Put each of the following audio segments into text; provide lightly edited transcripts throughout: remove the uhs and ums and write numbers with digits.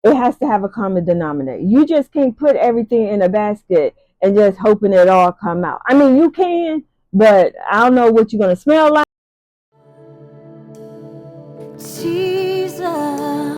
it has to have a common denominator. You just can't put everything in a basket and just hoping it all come out. I mean, you can, but I don't know what you're going to smell like. Jesus.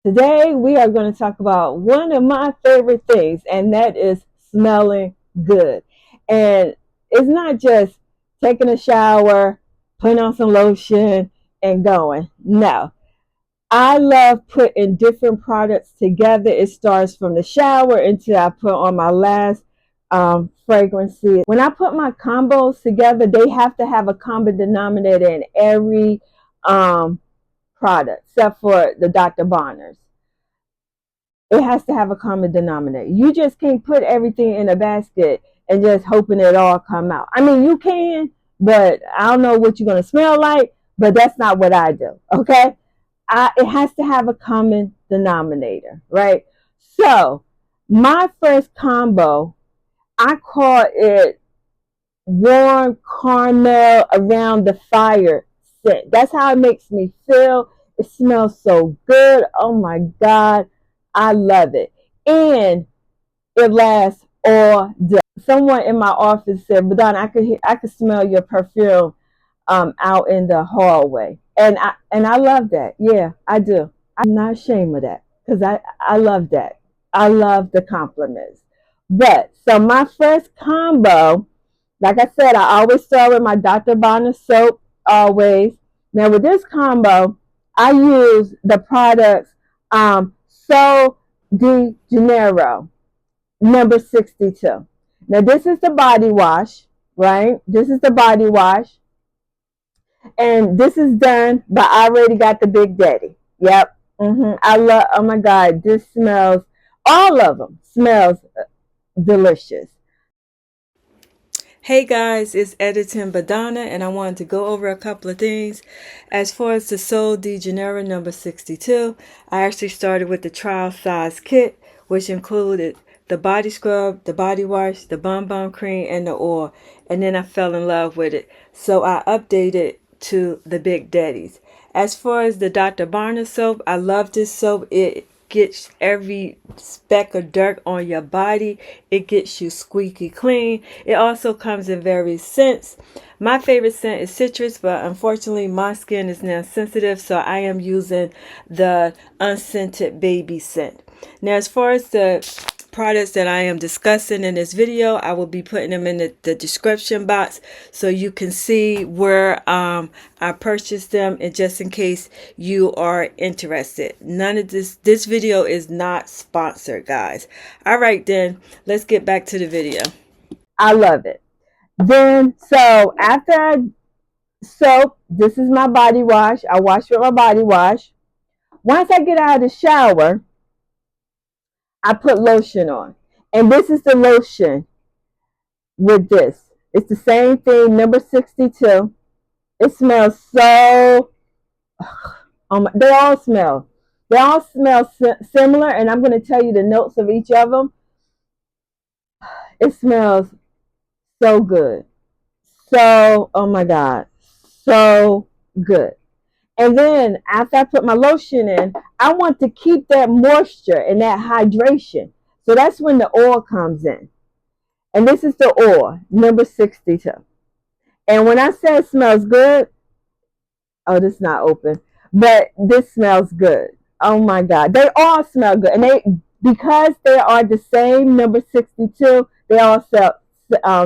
Today, we are going to talk about one of my favorite things, and that is smelling good. And it's not just taking a shower, putting on some lotion, and going. No. I love putting different products together. It starts from the shower until I put on my last fragrance. When I put my combos together, they have to have a common denominator in every product, except for the Dr. Bonners. It has to have a common denominator. You just can't put everything in a basket and just hoping it all come out. I mean, you can, but I don't know what you're going to smell like, but that's not what I do, okay? It has to have a common denominator, right? So my first combo, I call it warm caramel around the fire scent. That's how it makes me feel. It smells so good. Oh my God. I love it. And it lasts all day. Someone in my office said, "Madonna, I could smell your perfume out in the hallway." And I love that. Yeah, I do. I'm not ashamed of that because I love that. I love the compliments. But so my first combo, like I said, I always start with my Dr. Bronner soap, always. Now with this combo, I use the products So de Janeiro, number 62. Now this is the body wash, right? This is the body wash. And this is done, but I already got the Big Daddy. Yep. I love, oh my God, this smells, all of them smells delicious. Hey guys, it's Editing Badana, and I wanted to go over a couple of things. As far as the Sol de Janeiro number 62, I actually started with the trial size kit, which included the body scrub, the body wash, the bomb cream, and the oil. And then I fell in love with it. So I updated to the Big Daddies. As far as the Dr. Bronner soap, I love this soap. It gets every speck of dirt on your body. It gets you squeaky clean. It also comes in various scents. My favorite scent is citrus, but unfortunately my skin is now sensitive, so I am using the unscented baby scent. Now, as far as the products that I am discussing in this video, I will be putting them in the description box so you can see where I purchased them, and just in case you are interested. None of this video is not sponsored, guys. All right, then let's get back to the video. I love it. Then so after soap, this is my body wash. I wash with my body wash. Once I get out of the shower, I put lotion on. And this is the lotion with this. It's the same thing, number 62. It smells so, they all smell. They all smell similar, and I'm going to tell you the notes of each of them. It smells so good. So, oh my God, so good. And then after I put my lotion in, I want to keep that moisture and that hydration. So that's when the oil comes in. And this is the oil, number 62. And when I say it smells good, oh, this is not open, but this smells good. Oh my God. They all smell good. And because they are the same, number 62, they all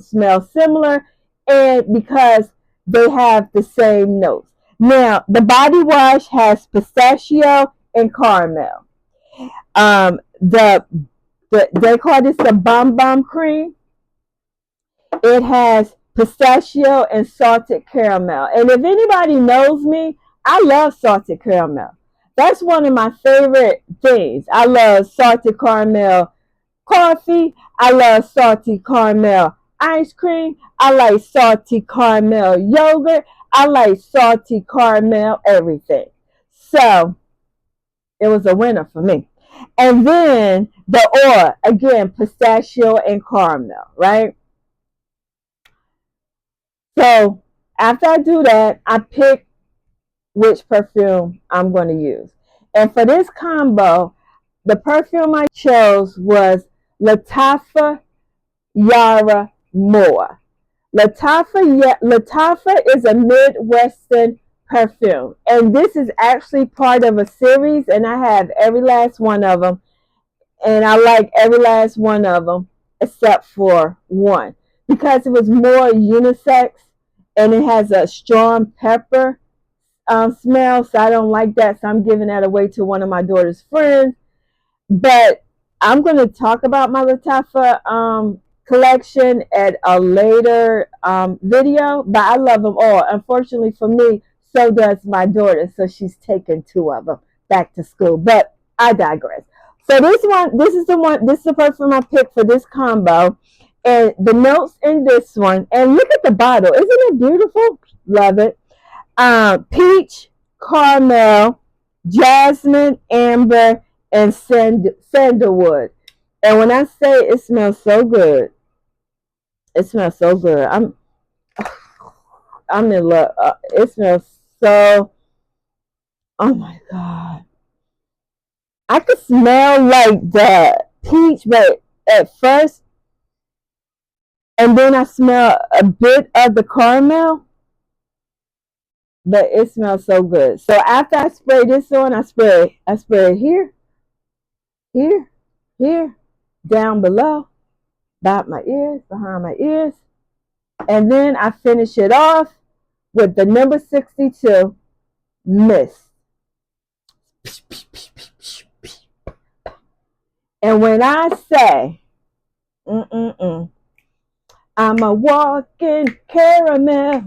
smell similar. And because they have the same notes. Now, the body wash has pistachio and caramel. They call this the bomb cream. It has pistachio and salted caramel. And if anybody knows me, I love salted caramel. That's one of my favorite things. I love salted caramel coffee. I love salted caramel ice cream. I like salty caramel yogurt. I like salty caramel everything. So it was a winner for me. And then the oil, again, pistachio and caramel, right? So after I do that, I pick which perfume I'm going to use. And for this combo, the perfume I chose was Lattaffa Yara Moi. Lattaffa is a Midwestern perfume. And this is actually part of a series, and I have every last one of them. And I like every last one of them except for one because it was more unisex and it has a strong pepper smell. So I don't like that. So I'm giving that away to one of my daughter's friends. But I'm going to talk about my Lattaffa collection at a later video. But I love them all. Unfortunately for me, so does my daughter. So she's taken 2 of them back to school. But I digress. So this is the perfume I picked for this combo. And the notes in this one, and look at the bottle. Isn't it beautiful? Love it. Peach, caramel, jasmine, amber, and sandalwood. And when I say it smells so good, it smells so good. I'm in love. It smells so, oh my God. I could smell like the peach, but at first, and then I smell a bit of the caramel, but it smells so good. So after I spray this on, I spray here, here, here, down below, about my ears, behind my ears, and then I finish it off with the number 62 mist. And when I say, I'm a walking caramel,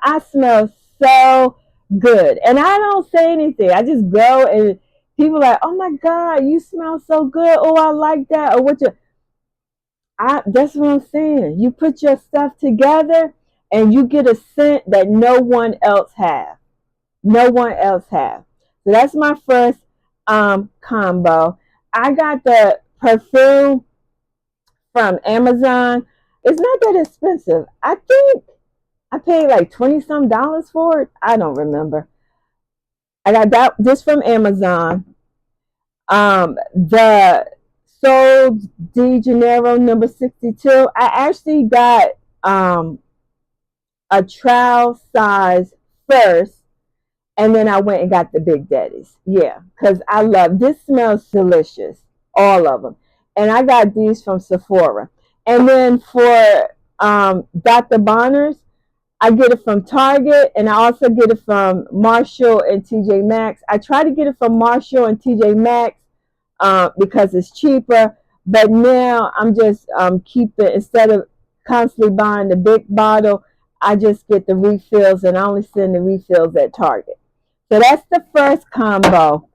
I smell so good. And I don't say anything. I just go and people are like, oh my God, you smell so good. Oh, I like that. Or that's what I'm saying. You put your stuff together and you get a scent that no one else has. No one else has. So that's my first combo. I got the perfume from Amazon. It's not that expensive. I think I paid like $20 some for it. I don't remember. I got this from Amazon. The Sol de Janeiro number 62. I actually got a trial size first. And then I went and got the Big Daddies. Yeah, because I love, this smells delicious. All of them. And I got these from Sephora. And then for Dr. Bronner's, I get it from Target. And I also get it from Marshall and TJ Maxx. I try to get it from Marshall and TJ Maxx because it's cheaper. But now I'm just keeping, instead of constantly buying the big bottle, I just get the refills. And I only send the refills at Target. So that's the first combo.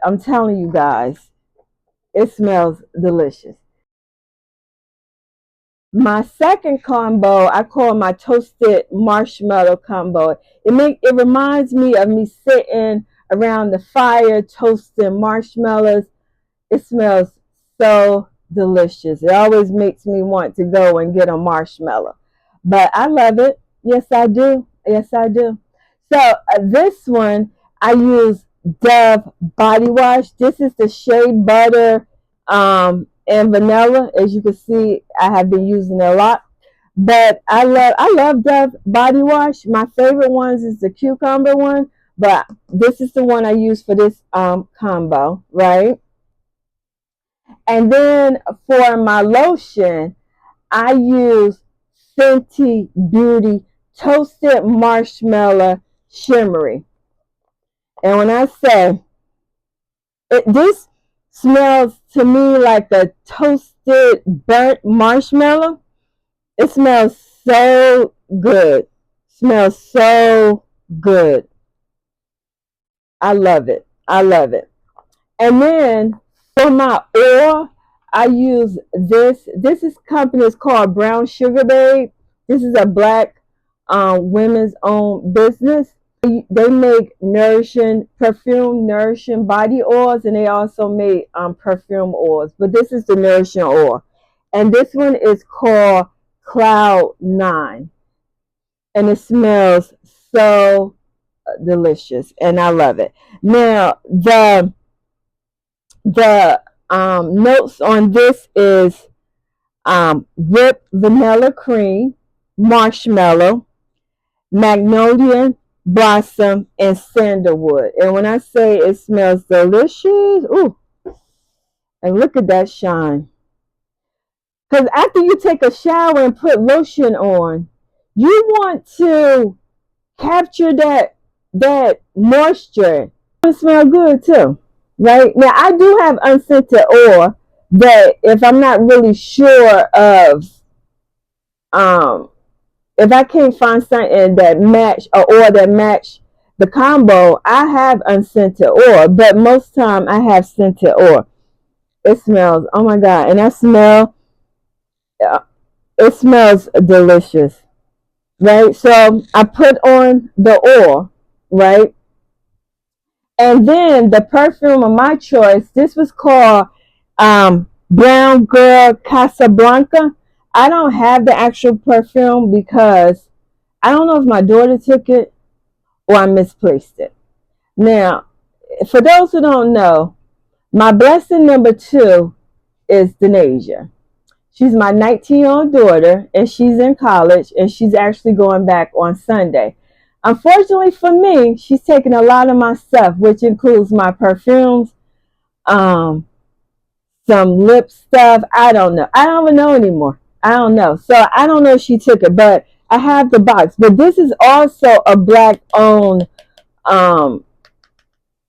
I'm telling you guys, it smells delicious. My second combo, I call my toasted marshmallow combo. It reminds me of me sitting around the fire toasting marshmallows. It smells so delicious. It always makes me want to go and get a marshmallow. But I love it. Yes, I do. Yes, I do. So this one, I use Dove body wash. This is the Shea Butter and Vanilla. As you can see, I have been using it a lot. But I love Dove body wash. My favorite ones is the cucumber one. But this is the one I use for this combo, right? And then for my lotion, I use Fenty Beauty Toasted Marshmallow Shimmering. And when I say this smells to me like a toasted burnt marshmallow. It smells so good. Smells so good. I love it. I love it. And then for my oil, I use this. This company is called Brown Sugar Babe. This is a black women's owned business. They make nourishing body oils, and they also make perfume oils. But this is the nourishing oil, and this one is called Cloud 9, and it smells so delicious, and I love it. Now the notes on this is whipped vanilla cream, marshmallow, magnolia blossom, and sandalwood. And when I say it smells delicious, ooh, and look at that shine. Because after you take a shower and put lotion on, you want to capture that moisture. It smells good too, right? Now I do have unscented oil that if I'm not really sure of, if I can't find something that match or oil that match the combo, I have unscented oil. But most time I have scented oil. It smells, oh my god, and that smell, it smells delicious, right? So I put on the oil, right? And then the perfume of my choice, this was called Brown Girl Casablanca. I don't have the actual perfume because I don't know if my daughter took it or I misplaced it. Now, for those who don't know, my blessing number 2 is Denasia. She's my 19-year-old daughter, and she's in college, and she's actually going back on Sunday. Unfortunately for me, she's taking a lot of my stuff, which includes my perfumes, some lip stuff. I don't know. I don't even know anymore. I don't know. So I don't know if she took it, but I have the box. But this is also a black-owned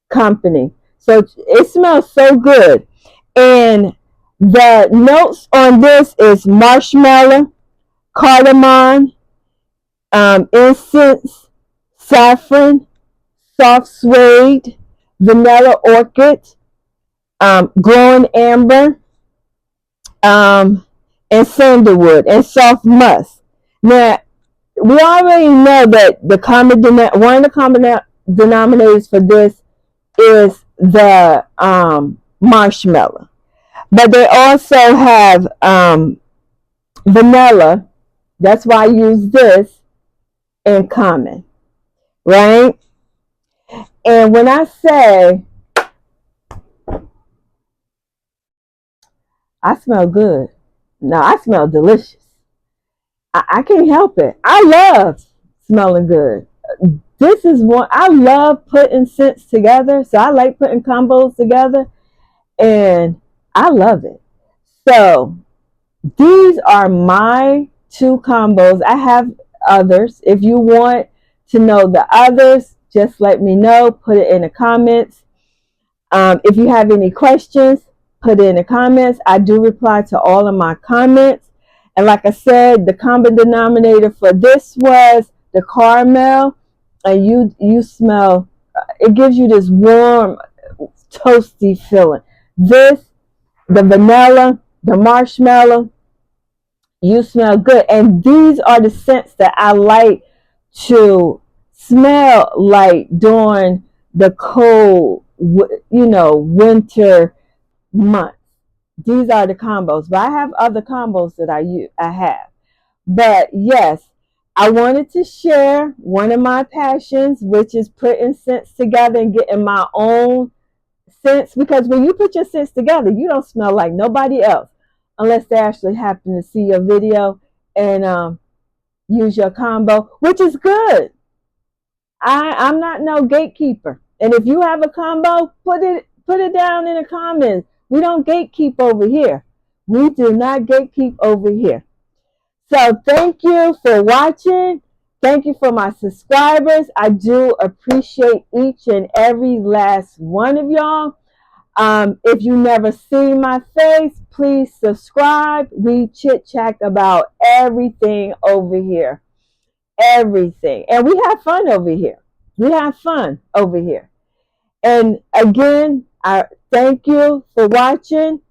company. So it smells so good. And the notes on this is marshmallow, cardamom, incense, saffron, soft suede, vanilla orchid, glowing amber, and sandalwood, and soft musk. Now, we already know that one of the common denominators for this is the marshmallow. But they also have vanilla. That's why I use this in common, right? And when I say I smell good, no, I smell delicious. I can't help it. I love smelling good. This is one, I love putting scents together. So I like putting combos together, and I love it. So these are my 2 combos. I have others. If you want to know the others, just let me know. Put it in the comments. If you have any questions, put it in the comments. I do reply to all of my comments. And like I said, the common denominator for this was the caramel. And you smell, it gives you this warm, toasty feeling. This, the vanilla, the marshmallow, you smell good. And these are the scents that I like to smell like during the cold, winter months. These are the combos, but I have other combos that I have. But yes, I wanted to share one of my passions, which is putting scents together and getting my own scents. Because when you put your scents together, you don't smell like nobody else, unless they actually happen to see your video and use your combo, which is good. I'm not no gatekeeper. And if you have a combo, put it down in the comments. We don't gatekeep over here. We do not gatekeep over here. So thank you for watching. Thank you for my subscribers. I do appreciate each and every last one of y'all. If you never seen my face, please subscribe. We chit chat about everything over here. Everything. And we have fun over here. We have fun over here. And again, I thank you for watching.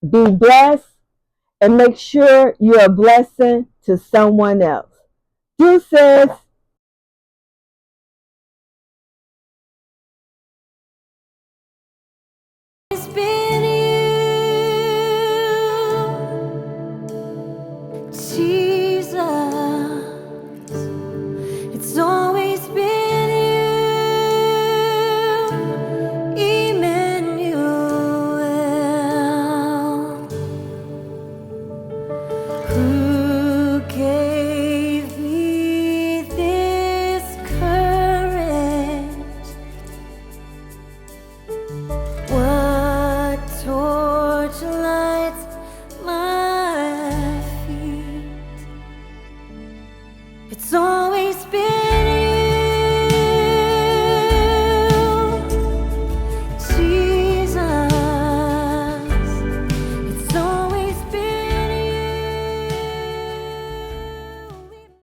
Be blessed, and make sure you're a blessing to someone else. Deuces.